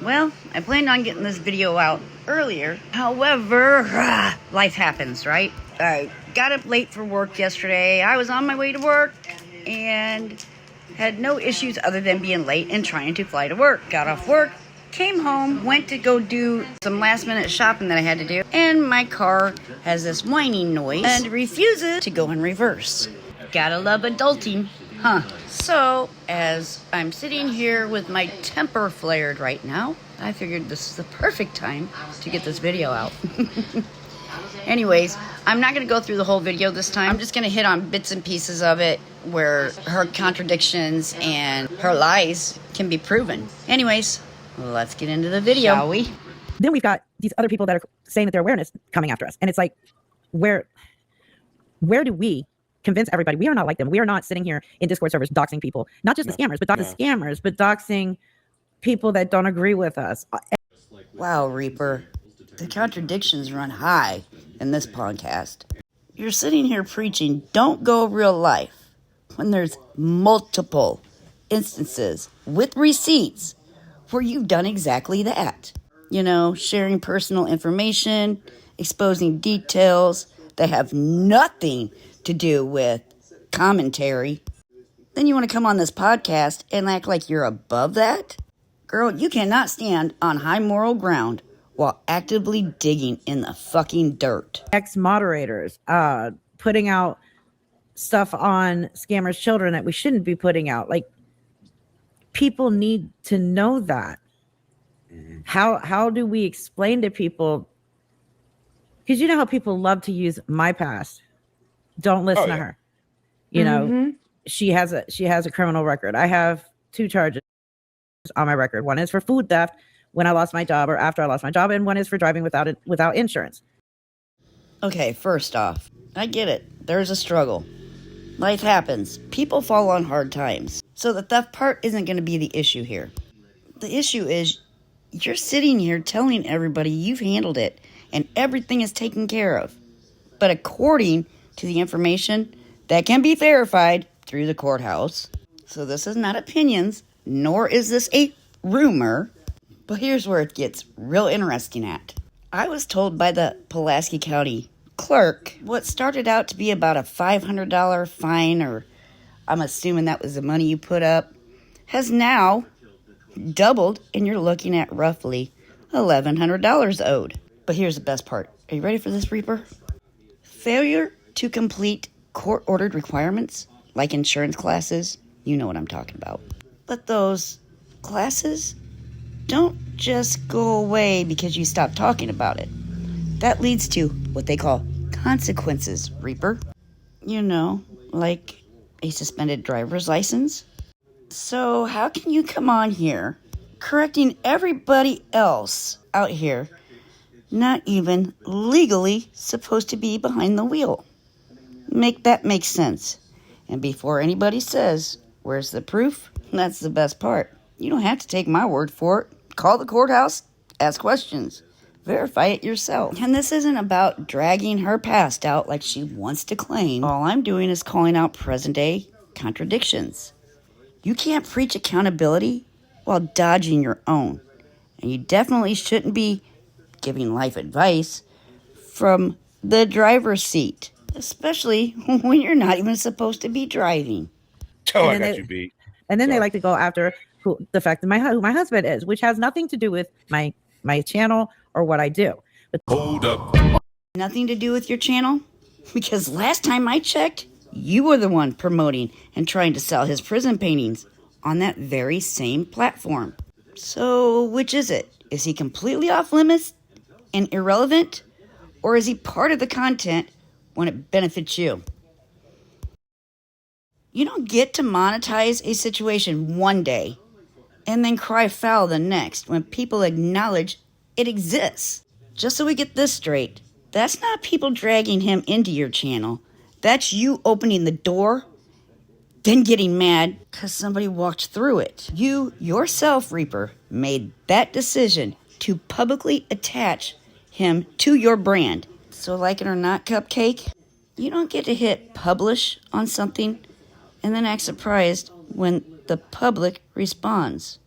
Well, I planned on getting this video out earlier. However, life happens, right? I got up late for work yesterday. I was on my way to work and had no issues other than being late and trying to fly to work. Got off work, came home, went to go do some last minute shopping that I had to do, and my car has this whining noise and refuses to go in reverse. Gotta love adulting, huh? So, as I'm sitting here with my temper flared right now, I figured this is the perfect time to get this video out. Anyways, I'm not going to go through the whole video this time. I'm just going to hit on bits and pieces of it where her contradictions and her lies can be proven. Anyways, let's get into the video, shall we? Then we've got these other people that are saying that they're awareness coming after us. And it's like, where do we convince everybody we are not like them? We are not sitting here in Discord servers doxing people, not just the scammers, but doxing people that don't agree with us. Wow, Reaper, the contradictions run high in this podcast. You're sitting here preaching don't go real life when there's multiple instances with receipts where you've done exactly that. You know, sharing personal information, exposing details that have nothing to do with commentary. Then you want to come on this podcast and act like you're above that? Girl, you cannot stand on high moral ground while actively digging in the fucking dirt. Ex-moderators putting out stuff on scammers' children that we shouldn't be putting out. Like, people need to know that. How do we explain to people? Because you know how people love to use my past. Don't listen to her. You know, she has a criminal record. I have 2 charges on my record. One is for food theft when I lost my job or after I lost my job, and one is for driving without insurance. Okay, first off, I get it. There's a struggle. Life happens. People fall on hard times. So the theft part isn't going to be the issue here. The issue is you're sitting here telling everybody you've handled it and everything is taken care of. But according to the information that can be verified through the courthouse, so this is not opinions, nor is this a rumor, but here's where it gets real interesting at. I was told by the Pulaski County clerk what started out to be about a $500 fine, or I'm assuming that was the money you put up, has now doubled, and you're looking at roughly $1,100 owed. But here's the best part. Are you ready for this, Reaper? Failure to complete court-ordered requirements, like insurance classes, you know what I'm talking about. But those classes don't just go away because you stop talking about it. That leads to what they call consequences, Reaper. You know, like a suspended driver's license. So how can you come on here correcting everybody else out here not even legally supposed to be behind the wheel? Make that make sense. And before anybody says, where's the proof? That's the best part. You don't have to take my word for it. Call the courthouse, ask questions, verify it yourself. And this isn't about dragging her past out like she wants to claim. All I'm doing is calling out present-day contradictions. You can't preach accountability while dodging your own. And you definitely shouldn't be giving life advice from the driver's seat, especially when you're not even supposed to be driving. Oh, I got you beat. And then they like to go after the fact that who my husband is, which has nothing to do with my channel or what I do. But hold up. Nothing to do with your channel? Because last time I checked, you were the one promoting and trying to sell his prison paintings on that very same platform. So which is it? Is he completely off limits and irrelevant? Or is he part of the content when it benefits you? You don't get to monetize a situation one day and then cry foul the next when people acknowledge it exists. Just so we get this straight, that's not people dragging him into your channel. That's you opening the door, then getting mad because somebody walked through it. You, yourself, Reaper, made that decision to publicly attach him to your brand. So like it or not, Cupcake, you don't get to hit publish on something and then act surprised when the public responds.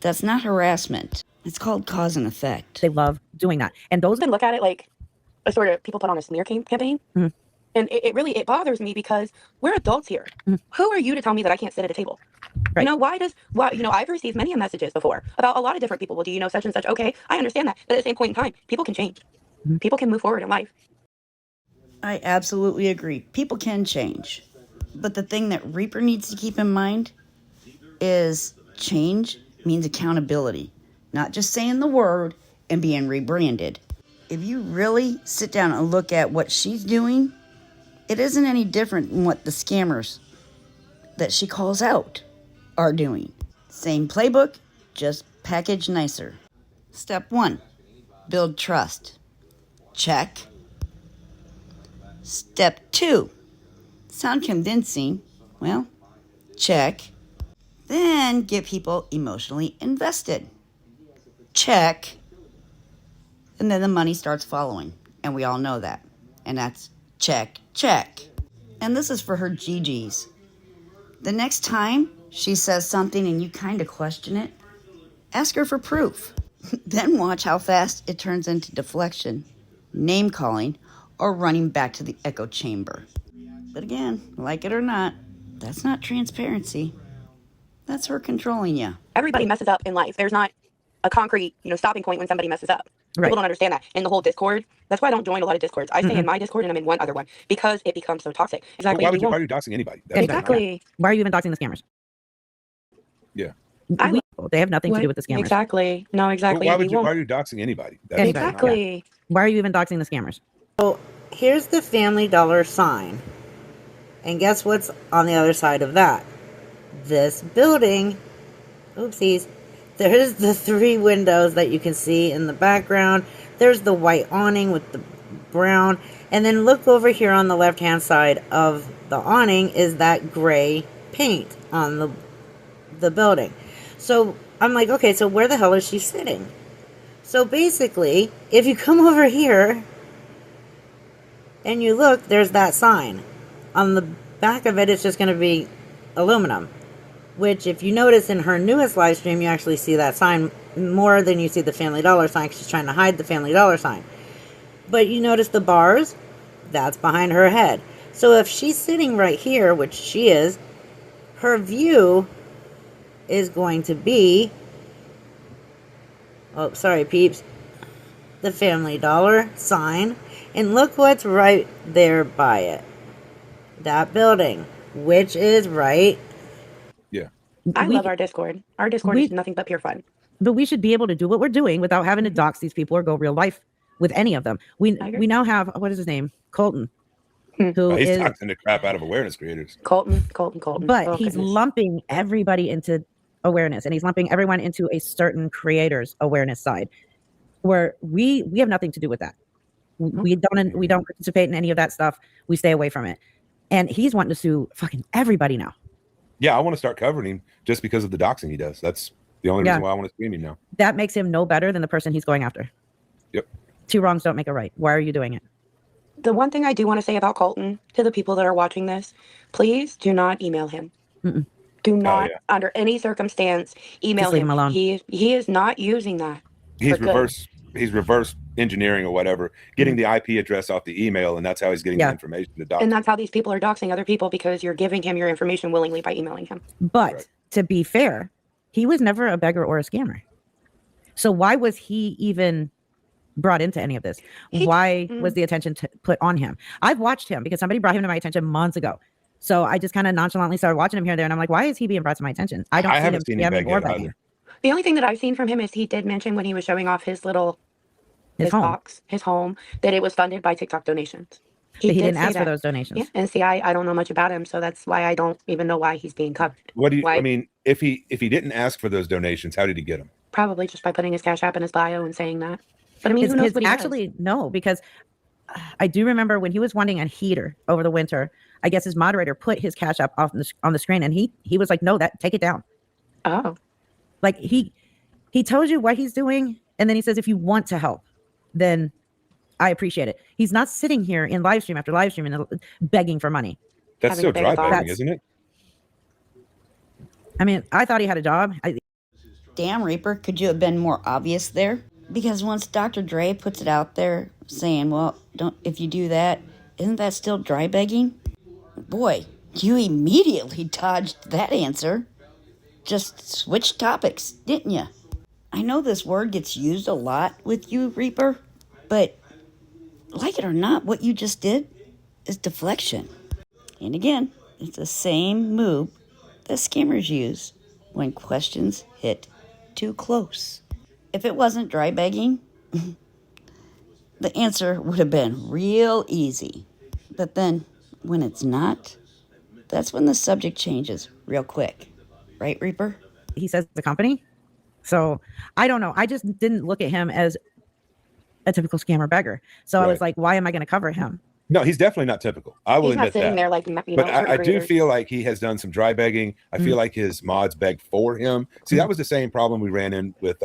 That's not harassment. It's called cause and effect. They love doing that. And those Look at it like a sort of people put on a smear campaign. Mhm. And it really bothers me because we're adults here. Mhm. Who are you to tell me that I can't sit at a table? Right. You know, I've received many messages before about a lot of different people. Well, do you know such and such? Okay, I understand that. But at the same point in time, people can change. Mhm. People can move forward in life. I absolutely agree. People can change. But the thing that Reaper needs to keep in mind is change means accountability, not just saying the word and being rebranded. If you really sit down and look at what she's doing, it isn't any different than what the scammers that she calls out are doing. Same playbook, just packaged nicer. Step 1, build trust. Check. Step 2, sound convincing. Well, check. Then get people emotionally invested. Check. And then the money starts following. And we all know that. And that's check, check. And this is for her GGs. The next time she says something and you kind of question it, ask her for proof. Then watch how fast it turns into deflection, name calling, or running back to the echo chamber. But again, like it or not, that's not transparency. That's her controlling you. Everybody messes up in life. There's not a concrete, stopping point when somebody messes up. Right. People don't understand that. In the whole Discord, that's why I don't join a lot of Discords. I stay in my Discord and I'm in one other one because it becomes so toxic. Exactly. Why are you doxing anybody? Exactly. Why are you even doxing the scammers? Yeah. They have nothing to do with the scammers. Exactly. No, exactly. Why are you doxing anybody? Exactly. Why are you even doxing the scammers? So here's the Family Dollar sign. And guess what's on the other side of that? This building. Oopsies. There's the 3 windows that you can see in the background. There's the white awning with the brown. And then look over here on the left-hand side of the awning is that gray paint on the building. So I'm like, okay, so where the hell is she sitting? So basically, if you come over here and you look, there's that sign. On the back of it, it's just going to be aluminum. Which, if you notice in her newest live stream, you actually see that sign more than you see the Family Dollar sign, because she's trying to hide the Family Dollar sign. But you notice the bars? That's behind her head. So if she's sitting right here, which she is, her view is going to be... Oh, sorry, peeps. The Family Dollar sign. And look what's right there by it. That building, which is right... Yeah. I love our Discord. Our Discord is nothing but pure fun. But we should be able to do what we're doing without having to dox these people or go real life with any of them. We now have, what is his name? Colton. Who he's is doxing the crap out of awareness creators. Colton. But he's lumping everybody into awareness, and he's lumping everyone into a certain creator's awareness side, where we have nothing to do with that. We don't participate in any of that stuff. We stay away from it. And he's wanting to sue fucking everybody now. Yeah, I want to start covering him just because of the doxing he does. That's the only reason why I want to stream him now. That makes him no better than the person he's going after. Yep. 2 wrongs don't make a right. Why are you doing it? The one thing I do want to say about Colton to the people that are watching this, please do not email him. Mm-mm. Do not, under any circumstance, email Just leave him. him alone. He is not using that. He's reverse engineering or whatever, getting the IP address off the email, and that's how he's getting the information to dox. And that's how these people are doxing other people, because you're giving him your information willingly by emailing him. But to be fair, he was never a beggar or a scammer. So why was he even brought into any of this? Why was the attention put on him? I've watched him because somebody brought him to my attention months ago. So I just kind of nonchalantly started watching him here and there, and I'm like, why is he being brought to my attention? I haven't seen him beg or yet either. The only thing that I've seen from him is he did mention when he was showing off his little his home, that it was funded by TikTok donations. He didn't ask for those donations. Yeah, and see, I don't know much about him, so that's why I don't even know why he's being covered. What do you? I mean, if he didn't ask for those donations, how did he get them? Probably just by putting his Cash App in his bio and saying that. But I mean, who knows what he actually does? No, because I do remember when he was wanting a heater over the winter. I guess his moderator put his Cash App on the screen, and he was like, "No, take it down." Oh, like he tells you what he's doing, and then he says, "If you want to help, then I appreciate it." He's not sitting here in live stream after live stream and begging for money. That's still dry begging, isn't it? I mean, I thought he had a job. Damn, Reaper, could you have been more obvious there? Because once Dr. Dre puts it out there saying, well, if you do that, isn't that still dry begging? Boy, you immediately dodged that answer. Just switched topics, didn't you? I know this word gets used a lot with you, Reaper, but like it or not, what you just did is deflection. And again, it's the same move that scammers use when questions hit too close. If it wasn't dry begging, the answer would have been real easy. But then, when it's not, that's when the subject changes real quick. Right, Reaper? He says the company. So I don't know. I just didn't look at him as a typical scammer beggar. So I was like, why am I going to cover him? No, he's definitely not typical. I will He's not admit sitting that. there like, But I do feel like he has done some dry begging. I feel like his mods begged for him. See, that was the same problem we ran in with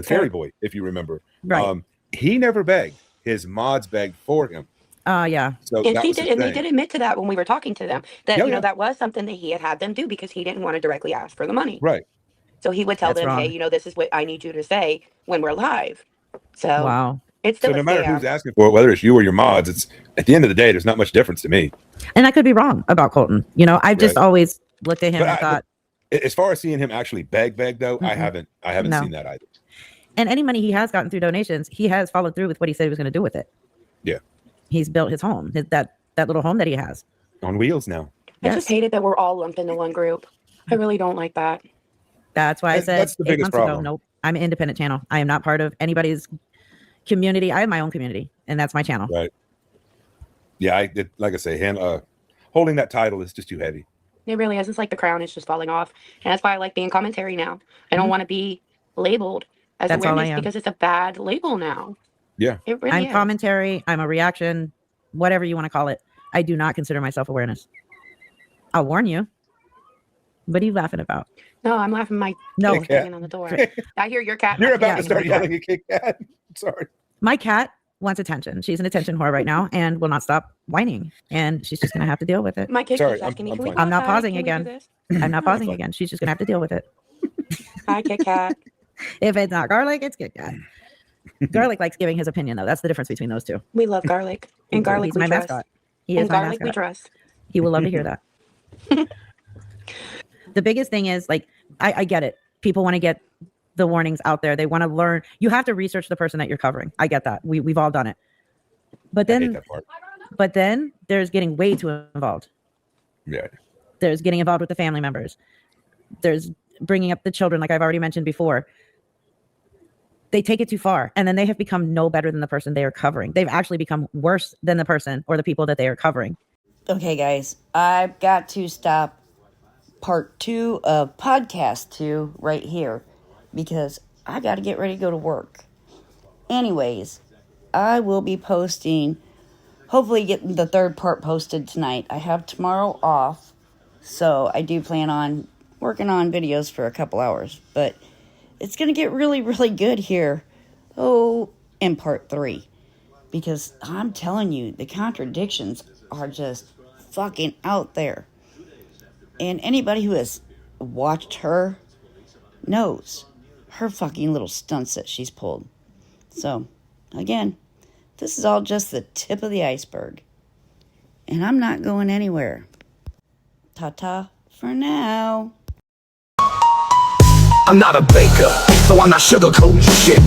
Fairy Boy, if you remember. Right. He never begged. His mods begged for him. Yeah. So and that he was did, the and they thing. did admit to that when we were talking to them. That Yeah, you know yeah. that was something that he had them do because he didn't want to directly ask for the money. Right. So he would tell That's them, wrong. hey, you know, this is what I need you to say when we're live. So Wow. it's still So no a matter scam. who's asking for it, whether it's you or your mods, it's at the end of the day, there's not much difference to me. And I could be wrong about Colton. You know, I've just Right. always looked at him But and thought, As far as seeing him actually beg though, I haven't No. seen that either. and any money he has gotten through donations, he has followed through with what he said he was going to do with it. Yeah. He's built his home, that little home that he has. On wheels now. I just hate it that we're all lumped into one group. I really don't like that. That's why I said That's the 8 biggest months ago, problem. nope, I'm an independent channel. I am not part of anybody's community. I have my own community, and that's my channel. Right. Yeah, like I say, holding that title is just too heavy. It really is. It's like the crown is just falling off. And that's why I like being commentary now. I don't want to be labeled as That's all I awareness am. because it's a bad label now. Yeah. It really I'm is. commentary. I'm a reaction, whatever you want to call it. I do not consider myself awareness. I'll warn you. What are you laughing about? No, I'm laughing. My No. cat's banging on the door. I hear your cat. You're about Yeah, to start yeah. yelling at Kit Kat. Sorry. My cat wants attention. She's an attention whore right now and will not stop whining. And she's just going to have to deal with it. My kid Sorry, keeps asking me, I'm can we fine. go I'm not outside? pausing Can we do again. this?" I'm not pausing again. She's just going to have to deal with it. Hi, Kit Kat. If it's not garlic, it's Kit Kat. Garlic likes giving his opinion, though. That's the difference between those two. We love garlic. And garlic He's we my trust. mascot. He And is my garlic we mascot. trust. He will love to hear that. The biggest thing is, like, I get it. People want to get the warnings out there. They want to learn. You have to research the person that you're covering. I get that. We've all done it. But I hate then, that part. there's getting way too involved. Yeah. There's getting involved with the family members. There's bringing up the children, like I've already mentioned before. They take it too far, and then they have become no better than the person they are covering. They've actually become worse than the person or the people that they are covering. Okay, guys, I've got to stop part 2 of podcast 2 right here because I got to get ready to go to work. Anyways, I will be posting, hopefully getting the 3rd part posted tonight. I have tomorrow off, so I do plan on working on videos for a couple hours, but it's going to get really, really good here. In part 3. Because I'm telling you, the contradictions are just fucking out there. And anybody who has watched her knows her fucking little stunts that she's pulled. So, again, this is all just the tip of the iceberg. And I'm not going anywhere. Ta-ta for now. I'm not a baker, so I'm not sugarcoating shit.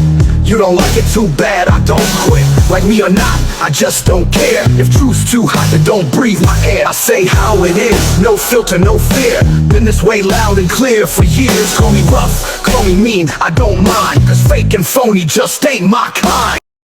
You don't like it too bad, I don't quit. Like me or not, I just don't care. If truth's too hot, then don't breathe my air. I say how it is, no filter, no fear. Been this way loud and clear for years. Call me rough, call me mean, I don't mind. Cause fake and phony just ain't my kind.